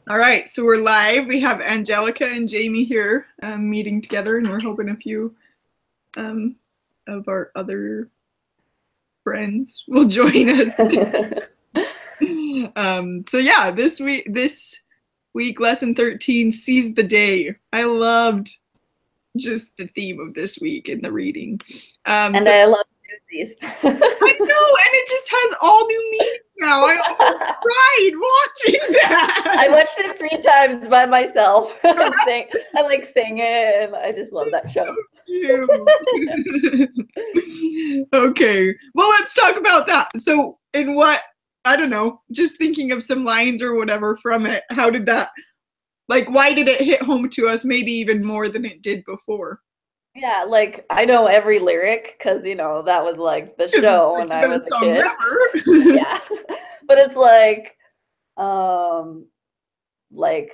All right, so we're live. We have Angelica and Jamie here meeting together, and we're hoping a few of our other friends will join us. So yeah, this week, lesson 13, Seize the Day. I loved just the theme of this week in the reading. And I love Newsies. I know, and it just has all new meaning now. I almost cried watching that. I watched it 3 times by myself. I like sing it, and I just love that show. Okay, well, let's talk about that. So, I don't know, just thinking of some lines or whatever from it, how did that, like, why did it hit home to us maybe even more than it did before? Yeah, like, I know every lyric because, that was, like, the show when I was a kid. Yeah. But it's like, I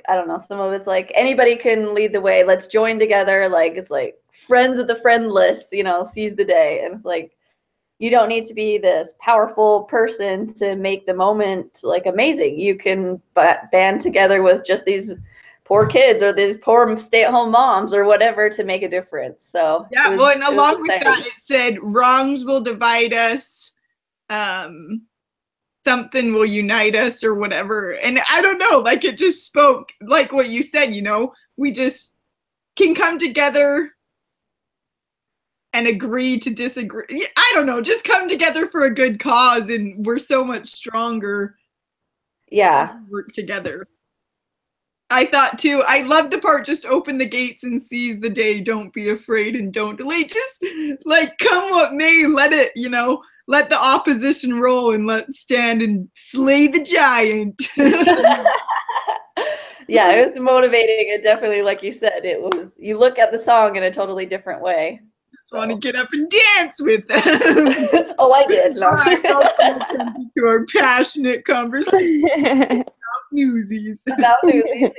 don't know, some of it's like, anybody can lead the way. Let's join together. Like, it's like, friends of the friendless, seize the day. And it's like, you don't need to be this powerful person to make the moment, like, amazing. You can band together with just these poor kids or these poor stay-at-home moms or whatever to make a difference. So yeah, well, and along with that, it said wrongs will divide us, something will unite us or whatever. And I don't know, like, it just spoke like what you said, we just can come together and agree to disagree. I don't know, just come together for a good cause, and we're so much stronger. Yeah, work together. I thought too, I love the part, just open the gates and seize the day, don't be afraid and don't delay, just like come what may, let it, let the opposition roll and let's stand and slay the giant. Yeah, it was motivating, and definitely, like you said, you look at the song in a totally different way. Just want to get up and dance with them. Oh, I did. No. All right, to our passionate conversation about Newsies. About Newsies,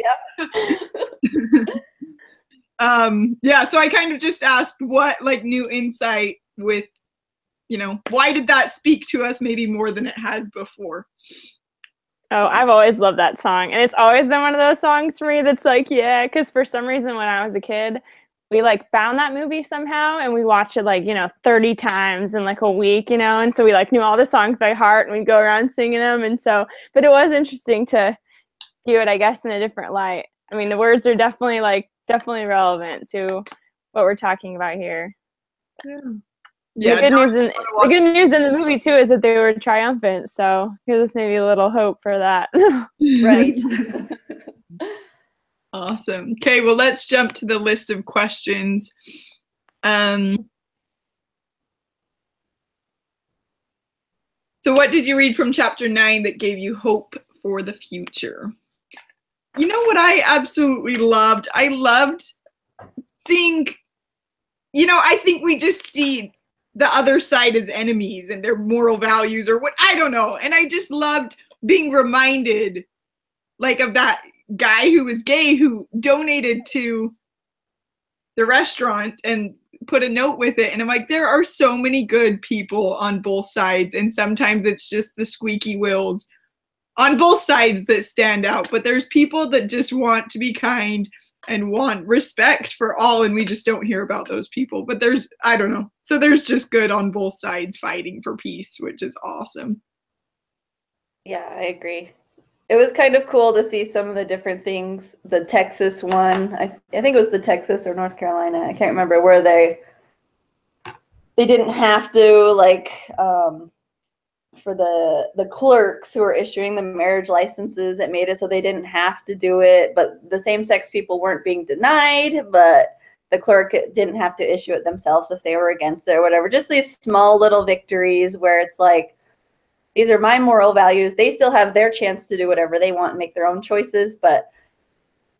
yeah. Yeah, so I kind of just asked what, like, new insight with, why did that speak to us maybe more than it has before? Oh, I've always loved that song. And it's always been one of those songs for me that's like, yeah, because for some reason when I was a kid, we like found that movie somehow and we watched it like, 30 times in like a week, and so we like knew all the songs by heart and we'd go around singing them. And so, but it was interesting to view it, I guess, in a different light. I mean, the words are definitely relevant to what we're talking about here. Yeah. The good news in the movie too is that they were triumphant, so gives us maybe a little hope for that. Right. Awesome. Okay, well, let's jump to the list of questions. So what did you read from chapter 9 that gave you hope for the future? You know what I absolutely loved? I loved seeing, I think we just see the other side as enemies and their moral values or what, I don't know. And I just loved being reminded, like, of that guy who was gay who donated to the restaurant and put a note with it. And I'm like, there are so many good people on both sides. And sometimes it's just the squeaky wheels on both sides that stand out. But there's people that just want to be kind and want respect for all, and we just don't hear about those people. But I don't know. So there's just good on both sides fighting for peace, which is awesome. Yeah, I agree. It was kind of cool to see some of the different things. The Texas one, I think it was the Texas or North Carolina, I can't remember, where they didn't have to, like, for the clerks who were issuing the marriage licenses, it made it so they didn't have to do it, but the same-sex people weren't being denied, but the clerk didn't have to issue it themselves if they were against it or whatever. Just these small little victories where it's like, these are my moral values. They still have their chance to do whatever they want and make their own choices, but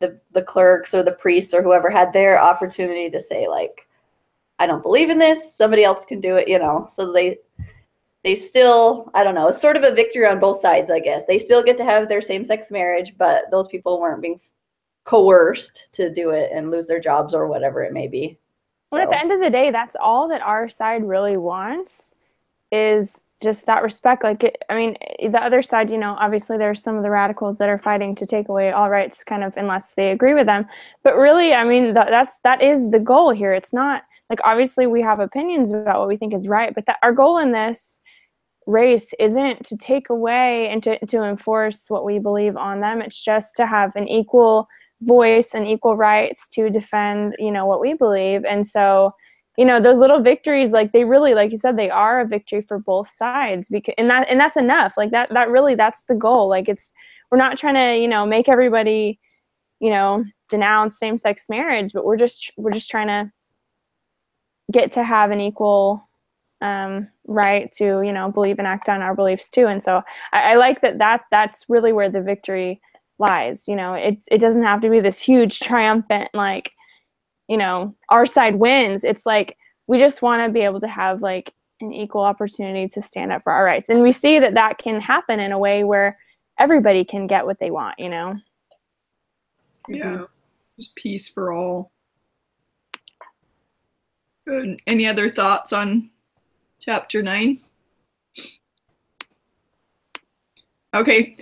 the clerks or the priests or whoever had their opportunity to say, like, I don't believe in this, somebody else can do it, So they still, I don't know, it's sort of a victory on both sides, I guess. They still get to have their same-sex marriage, but those people weren't being coerced to do it and lose their jobs or whatever it may be. Well, at the end of the day, that's all that our side really wants, is just that respect. Like, the other side, obviously there's some of the radicals that are fighting to take away all rights, kind of, unless they agree with them. But really, that is the goal here. It's not like, obviously we have opinions about what we think is right, but that our goal in this race isn't to take away and to enforce what we believe on them. It's just to have an equal voice and equal rights to defend, what we believe. And so, those little victories, like, they really, like you said, they are a victory for both sides, because and that's enough. Like, that really, that's the goal. Like, we're not trying to, make everybody, denounce same-sex marriage, but we're just trying to get to have an equal right to, believe and act on our beliefs too. And so I like that's really where the victory lies. It doesn't have to be this huge triumphant, like, our side wins. It's like, we just want to be able to have, like, an equal opportunity to stand up for our rights. And we see that can happen in a way where everybody can get what they want, Yeah. Just peace for all. Good. Any other thoughts on chapter 9? Okay.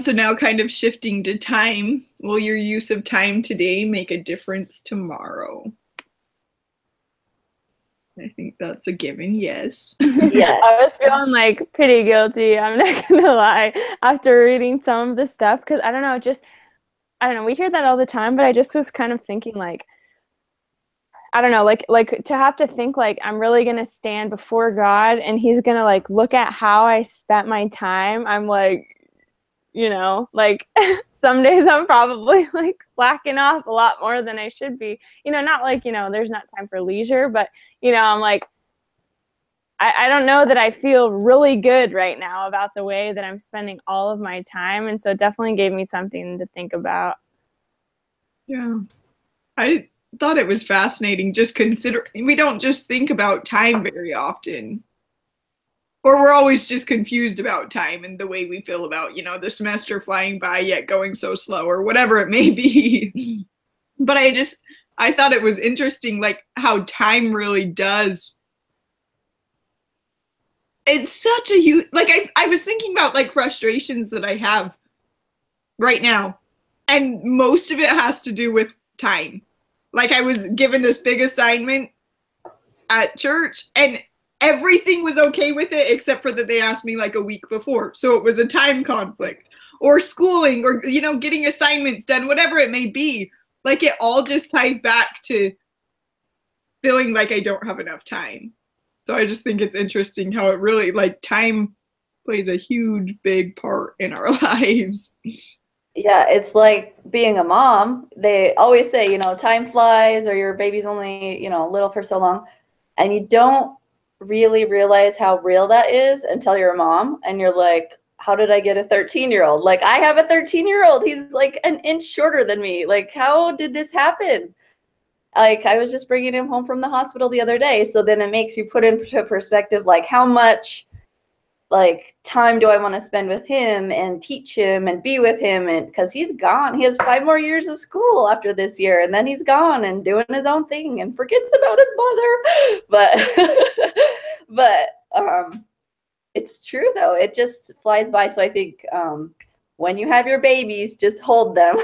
So now, kind of shifting to time, will your use of time today make a difference tomorrow? I think that's a given, yes. Yes. I was feeling, like, pretty guilty, I'm not gonna lie, after reading some of the stuff, because I don't know, we hear that all the time, but I just was kind of thinking, like, I don't know, like to have to think, like, I'm really gonna stand before God and he's gonna, like, look at how I spent my time. I'm like, like, some days I'm probably, like, slacking off a lot more than I should be. Not like, there's not time for leisure, but, I'm like, I don't know that I feel really good right now about the way that I'm spending all of my time. And so it definitely gave me something to think about. Yeah. I thought it was fascinating, just considering we don't just think about time very often. Or we're always just confused about time and the way we feel about, the semester flying by yet going so slow, or whatever it may be. But I thought it was interesting, like, how time really does. It's such a huge, like, I was thinking about, like, frustrations that I have right now. And most of it has to do with time. Like, I was given this big assignment at church, and everything was okay with it except for that they asked me, like, a week before. So it was a time conflict. Or schooling, or, getting assignments done, whatever it may be. Like, it all just ties back to feeling like I don't have enough time. So I just think it's interesting how it really, like, time plays a huge, big part in our lives. Yeah, it's like being a mom. They always say, time flies, or your baby's only, little for so long. And you don't really realize how real that is until you're a mom. And you're like, how did I get a 13-year-old? Like, I have a 13-year-old. He's like an inch shorter than me. Like, how did this happen? Like, I was just bringing him home from the hospital the other day. So then it makes you put into perspective, like, how much, like, time do I want to spend with him and teach him and be with him? And because he's gone, he has 5 more years of school after this year, and then he's gone and doing his own thing and forgets about his mother. But it's true though. It just flies by. So I think when you have your babies, just hold them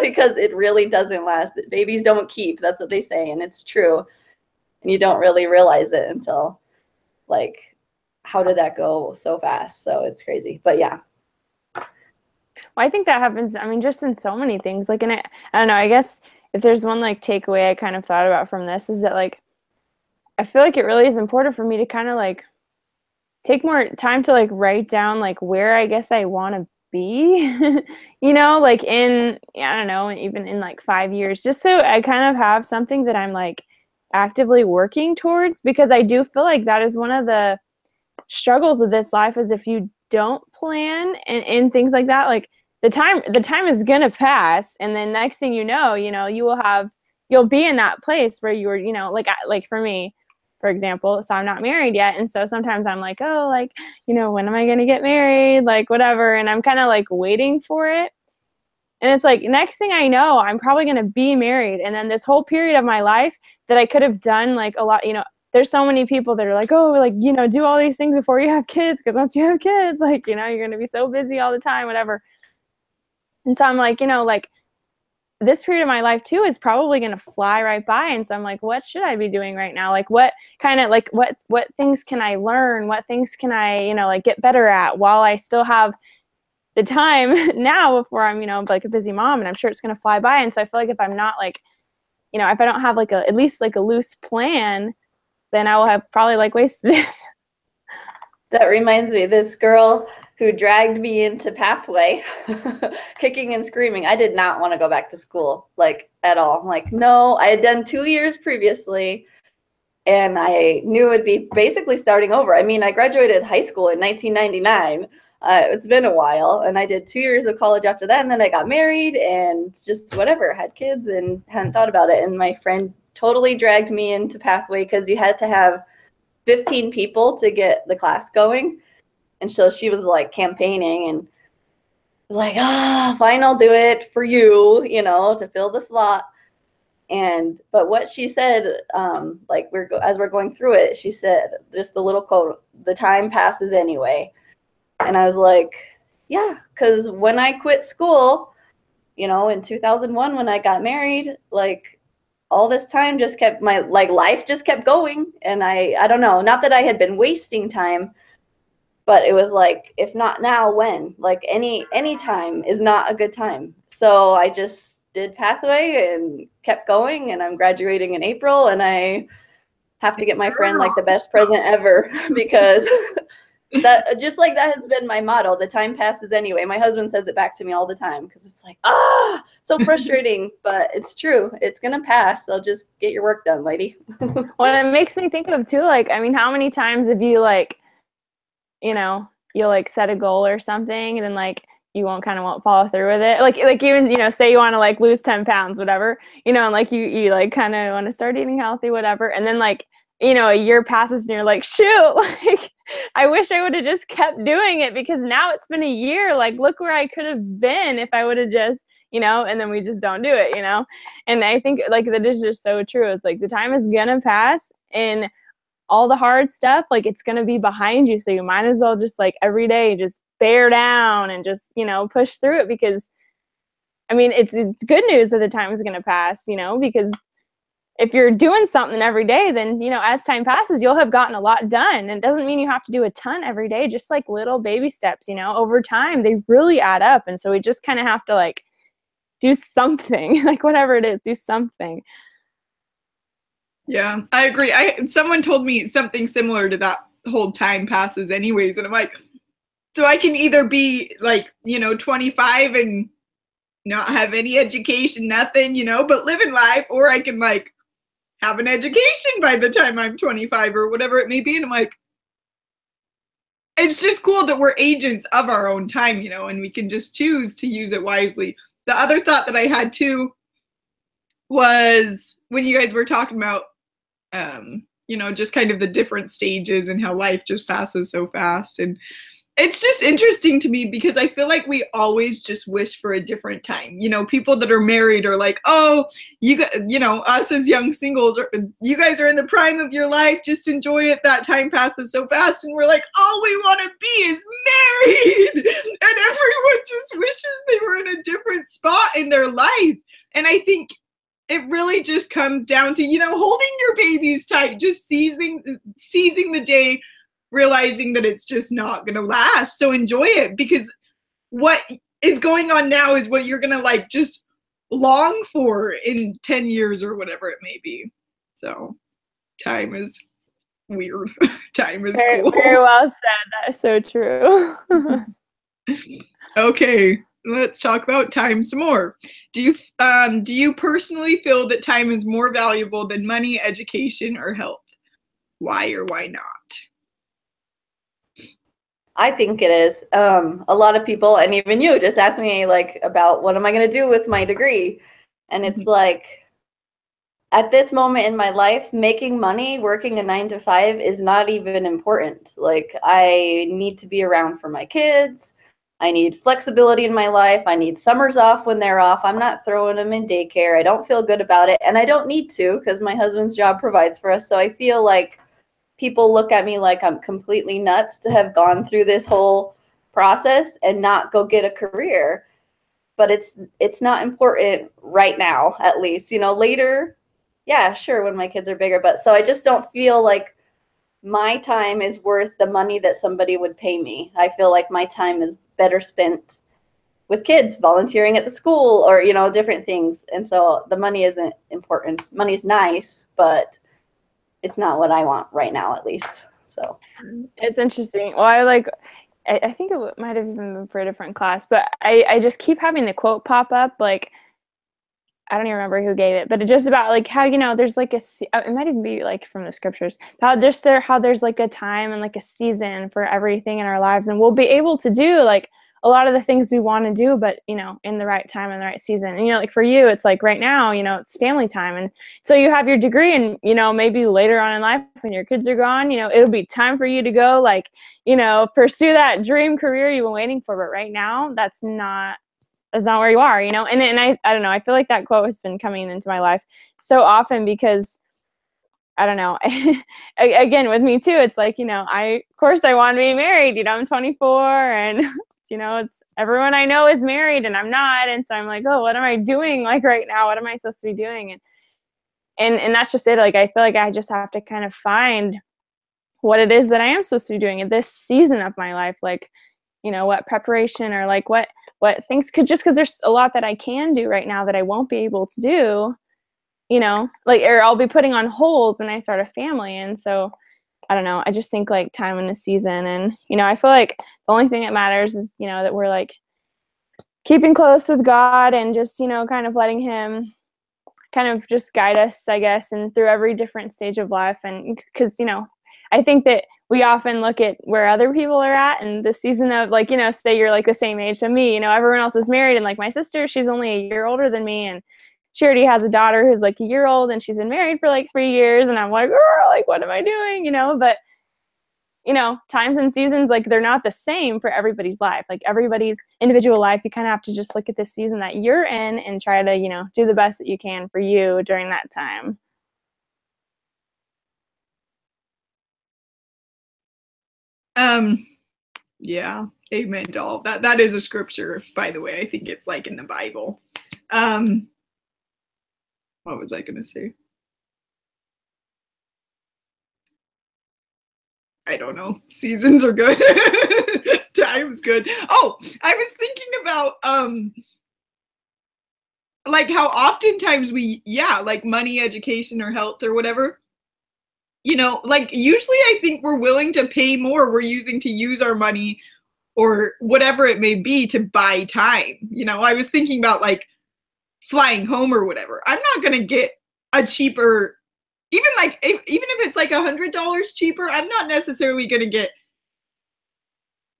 because it really doesn't last. Babies don't keep. That's what they say, and it's true. And you don't really realize it until, like, how did that go so fast? So it's crazy. But yeah. Well, I think that happens, just in so many things. Like, I don't know, I guess if there's one, like, takeaway I kind of thought about from this is that, like, I feel like it really is important for me to kind of, like, take more time to, like, write down, like, where I guess I want to be, like, in, I don't know, even in, like, 5 years, just so I kind of have something that I'm, like, actively working towards, because I do feel like that is one of the struggles with this life, is if you don't plan and things like that, like, the time is gonna pass, and then next thing you know, you'll be in that place where you were, like for me, for example, so I'm not married yet, and so sometimes I'm like, oh, like, when am I gonna get married, like, whatever, and I'm kind of, like, waiting for it, and it's like, next thing I know, I'm probably gonna be married, and then this whole period of my life that I could have done, like, a lot, there's so many people that are like, oh, like, you know, do all these things before you have kids, because once you have kids, like, you know, you're going to be so busy all the time, whatever. And so I'm like, you know, like, this period of my life too is probably going to fly right by. And so I'm like, what should I be doing right now? Like, what kind of, like, what things can I learn? What things can I, you know, like, get better at while I still have the time now before I'm, you know, like a busy mom, and I'm sure it's going to fly by. And so I feel like if I'm not like, you know, if I don't have like at least like a loose plan, then I will have probably like wasted it. That reminds me, this girl who dragged me into Pathway, kicking and screaming. I did not want to go back to school, like, at all. Like, no, I had done 2 years previously, and I knew it'd be basically starting over. I mean, I graduated high school in 1999. It's been a while, and I did 2 years of college after that, and then I got married and just whatever, had kids and hadn't thought about it. And my friend totally dragged me into Pathway because you had to have 15 people to get the class going. And so she was like campaigning and was like, fine, I'll do it for you, you know, to fill the slot. But what she said, like as we're going through it, she said just the little quote, "The time passes anyway." And I was like, yeah, because when I quit school, you know, in 2001, when I got married, like, all this time just kept, my like life just kept going. And I don't know, not that I had been wasting time, but it was like, if not now, when? Like, any time is not a good time. So I just did Pathway and kept going, and I'm graduating in April, and I have to get my friend like the best present ever because that, just like, that has been my motto. The time passes anyway. My husband says it back to me all the time because it's like, so frustrating, but it's true. It's gonna pass. So just get your work done, lady. Well, it makes me think of too, like, I mean, how many times have you, like, you know, you'll like set a goal or something, and then like you won't follow through with it. Like even, you know, say you want to like lose 10 pounds, whatever, you know, and like you like kind of want to start eating healthy, whatever, and then like, you know, a year passes and you're like, shoot, like, I wish I would have just kept doing it, because now it's been a year. Like, look where I could have been if I would have just, you know, and then we just don't do it, you know? And I think like that is just so true. It's like the time is gonna pass, and all the hard stuff, like, it's gonna be behind you. So you might as well just like every day just bear down and just, you know, push through it, because I mean, it's good news that the time is gonna pass, you know, because if you're doing something every day, then, you know, as time passes, you'll have gotten a lot done. And it doesn't mean you have to do a ton every day, just like little baby steps, you know, over time, they really add up. And so we just kind of have to like do something, like whatever it is, do something. Yeah, I agree. Someone told me something similar to that whole time passes anyways. And I'm like, so I can either be like, you know, 25 and not have any education, nothing, you know, but living life, or I can like have an education by the time I'm 25 or whatever it may be. And I'm like, it's just cool that we're agents of our own time, you know, and we can just choose to use it wisely. The other thought that I had too was when you guys were talking about, you know, just kind of the different stages and how life just passes so fast. And it's just interesting to me because I feel like we always just wish for a different time. You know, people that are married are like, oh, you know, us as young singles, you guys are in the prime of your life. Just enjoy it. That time passes so fast. And we're like, all we want to be is married. And everyone just wishes they were in a different spot in their life. And I think it really just comes down to, you know, holding your babies tight, just seizing the day, realizing that it's just not going to last. So enjoy it, because what is going on now is what you're going to like just long for in 10 years or whatever it may be. So time is weird. Time is cool. Very well said. That is so true. Okay, let's talk about time some more. Do you personally feel that time is more valuable than money, education, or health? Why or why not? I think it is. A lot of people, and even you, just asked me like about what am I going to do with my degree, and it's like, at this moment in my life, making money, working a 9-to-5 is not even important. Like, I need to be around for my kids. I need flexibility in my life. I need summers off when they're off. I'm not throwing them in daycare. I don't feel good about it, and I don't need to because my husband's job provides for us. So I feel like people look at me like I'm completely nuts to have gone through this whole process and not go get a career. But it's not important right now, at least. You know, later, yeah, sure, when my kids are bigger. But so I just don't feel like my time is worth the money that somebody would pay me. I feel like my time is better spent with kids, volunteering at the school, or, you know, different things. And so the money isn't important. Money's nice, but it's not what I want right now, at least. So It's interesting. Well, I think it might have even been for a different class, but I just keep having the quote pop up, like, I don't even remember who gave it, but it's just about like how, you know, there's like it might even be like from the scriptures, how there's like a time and like a season for everything in our lives, and we'll be able to do like a lot of the things we want to do, but, you know, in the right time and the right season. And, you know, like for you, it's like right now, you know, it's family time. And so you have your degree, and, you know, maybe later on in life when your kids are gone, you know, it'll be time for you to go, like, you know, pursue that dream career you've been waiting for. But right now, that's not where you are, you know? And I don't know, I feel like that quote has been coming into my life so often because, I don't know, again, with me too, it's like, you know, of course I want to be married, you know, I'm 24 and, you know, it's everyone I know is married and I'm not. And so I'm like, oh, what am I doing like right now? What am I supposed to be doing? And that's just it. Like, I feel like I just have to kind of find what it is that I am supposed to be doing in this season of my life. Like, you know, what preparation or like what things could, just because there's a lot that I can do right now that I won't be able to do, you know, like, or I'll be putting on hold when I start a family. And so I don't know, I just think like time in the season, and, you know, I feel like the only thing that matters is, you know, that we're like keeping close with God and just, you know, kind of letting him kind of just guide us, I guess, and through every different stage of life. And because, you know, I think that we often look at where other people are at and the season of, like, you know, say you're like the same age to me, you know, everyone else is married, and like my sister, she's only a year older than me, and she already has a daughter who's like a year old, and she's been married for like 3 years, and I'm like, girl, like, what am I doing, you know? But, you know, times and seasons, like, they're not the same for everybody's life. Like, everybody's individual life, you kind of have to just look at the season that you're in and try to, you know, do the best that you can for you during that time. Yeah, amen to all that. That is a scripture, by the way. I think it's like in the Bible. What was I gonna say? I don't know. Seasons are good. Time's good. Oh, I was thinking about like how oftentimes like money, education, or health or whatever, you know, like usually I think we're willing to pay more. We're use our money or whatever it may be to buy time. You know, I was thinking about like flying home or whatever. I'm not going to get a cheaper, even if it's like $100 cheaper, I'm not necessarily going to get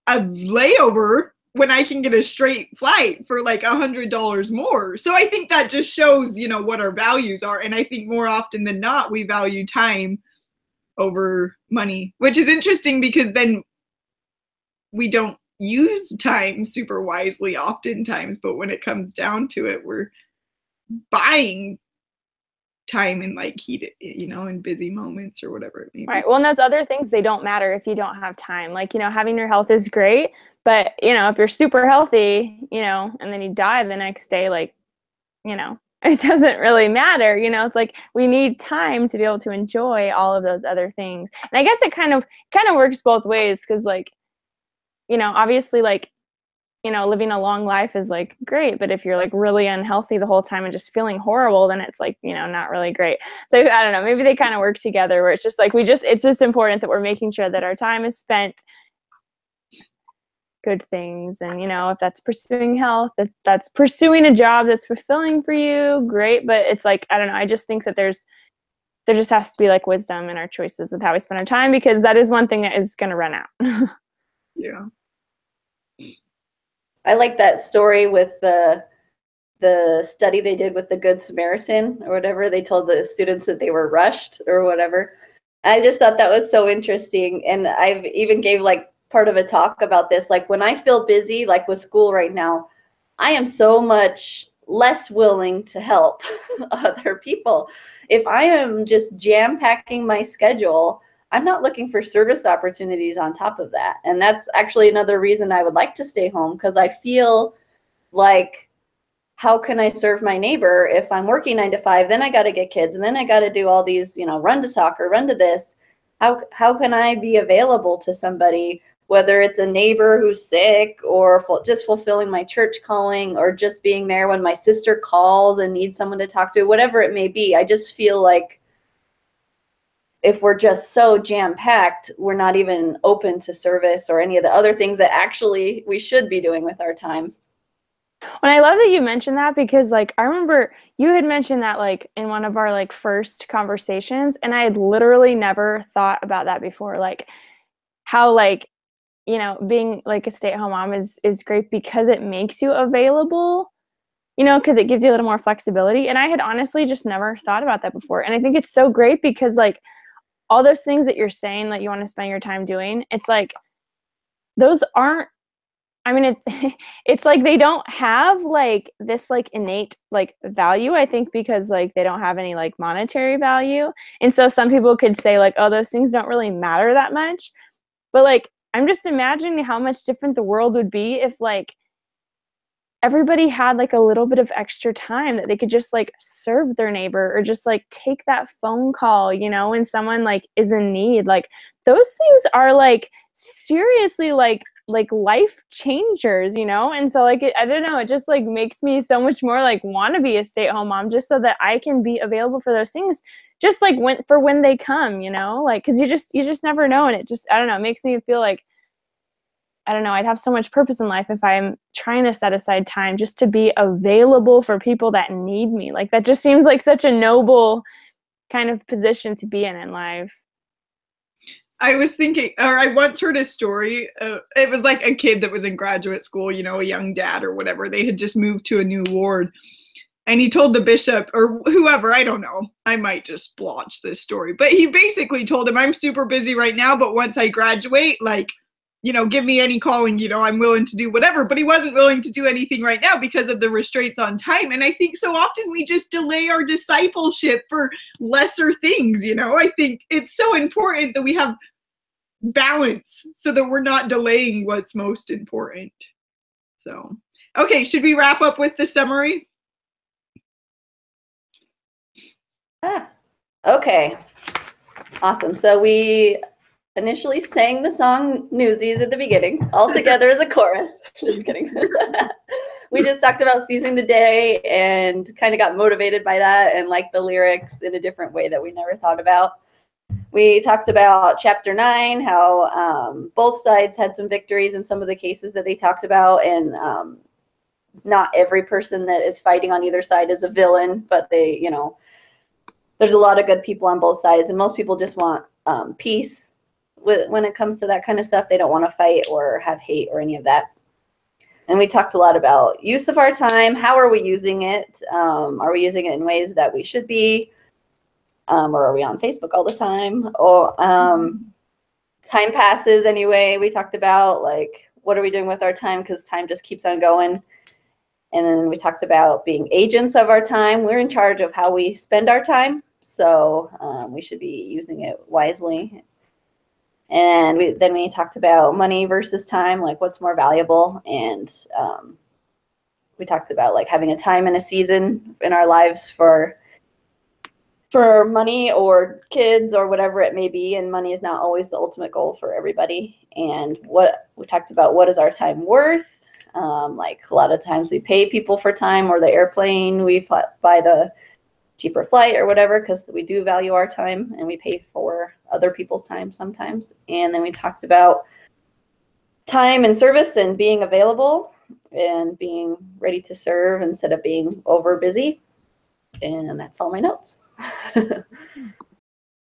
a layover when I can get a straight flight for like $100 more. So I think that just shows, you know, what our values are. And I think more often than not, we value time over money, which is interesting because then we don't use time super wisely oftentimes, but when it comes down to it, we're buying time in like heat, you know, in busy moments or whatever it may be. Right. Well, and those other things, they don't matter if you don't have time. Like, you know, having your health is great, but, you know, if you're super healthy, you know, and then you die the next day, like, you know, it doesn't really matter. You know, it's like we need time to be able to enjoy all of those other things. And I guess it kind of works both ways, because, like, you know, obviously, like, you know, living a long life is like great, but if you're like really unhealthy the whole time and just feeling horrible, then it's like, you know, not really great. So I don't know, maybe they kind of work together, where it's just like it's just important that we're making sure that our time is spent good things. And, you know, if that's pursuing health, if that's pursuing a job that's fulfilling for you, great. But it's like, I don't know, I just think that there just has to be like wisdom in our choices with how we spend our time, because that is one thing that is going to run out. Yeah. I like that story with the study they did with the Good Samaritan or whatever. They told the students that they were rushed or whatever. I just thought that was so interesting. And I've even gave like part of a talk about this. Like, when I feel busy, like with school right now, I am so much less willing to help other people. If I am just jam packing my schedule, I'm not looking for service opportunities on top of that. And that's actually another reason I would like to stay home, because I feel like, how can I serve my neighbor if I'm working 9 to 5, then I got to get kids, and then I got to do all these, you know, run to soccer, run to this. How can I be available to somebody, whether it's a neighbor who's sick, or just fulfilling my church calling, or just being there when my sister calls and needs someone to talk to, whatever it may be. I just feel like if we're just so jam-packed, we're not even open to service or any of the other things that actually we should be doing with our time. And I love that you mentioned that, because like I remember you had mentioned that like in one of our like first conversations, and I had literally never thought about that before, like how like, you know, being like a stay-at-home mom is great because it makes you available, you know, because it gives you a little more flexibility. And I had honestly just never thought about that before. And I think it's so great because like all those things that you're saying that you want to spend your time doing, it's like those aren't, I mean, it's like they don't have like this like innate like value, I think, because like they don't have any like monetary value. And so some people could say like, oh, those things don't really matter that much. But like, I'm just imagining how much different the world would be if like everybody had like a little bit of extra time that they could just like serve their neighbor, or just like take that phone call, you know, when someone like is in need. Like those things are like seriously like life changers, you know? And so like I don't know, it just like makes me so much more like want to be a stay-at-home mom, just so that I can be available for those things, just like when they come, you know, like because you just never know. And it just, I don't know, it makes me feel like, I don't know, I'd have so much purpose in life if I'm trying to set aside time just to be available for people that need me. Like that just seems like such a noble kind of position to be in life. I was thinking, or I once heard a story. It was like a kid that was in graduate school, you know, a young dad or whatever. They had just moved to a new ward. And he told the bishop or whoever, I don't know, I might just blotch this story. But he basically told him, I'm super busy right now, but once I graduate, like, you know, give me any calling, you know, I'm willing to do whatever. But he wasn't willing to do anything right now because of the restraints on time. And I think so often we just delay our discipleship for lesser things, you know. I think it's so important that we have balance so that we're not delaying what's most important. So, okay, should we wrap up with the summary? Okay, awesome. So we initially sang the song Newsies at the beginning, all together as a chorus. Just kidding. We just talked about seizing the day and kind of got motivated by that and like the lyrics in a different way that we never thought about. We talked about chapter 9, how both sides had some victories in some of the cases that they talked about, and not every person that is fighting on either side is a villain, but they, you know, there's a lot of good people on both sides, and most people just want peace when it comes to that kind of stuff. They don't want to fight or have hate or any of that. And we talked a lot about use of our time. How are we using it? Are we using it in ways that we should be? Or are we on Facebook all the time? Or time passes anyway. We talked about like, what are we doing with our time? Because time just keeps on going. And then we talked about being agents of our time. We're in charge of how we spend our time. So we should be using it wisely. And then we talked about money versus time, like what's more valuable. And we talked about like having a time and a season in our lives for money or kids or whatever it may be. And money is not always the ultimate goal for everybody. And what we talked about, what is our time worth? Like a lot of times we pay people for time, or the airplane, we buy the cheaper flight or whatever, because we do value our time, and we pay for other people's time sometimes. And then we talked about time and service and being available and being ready to serve instead of being over busy. And that's all my notes.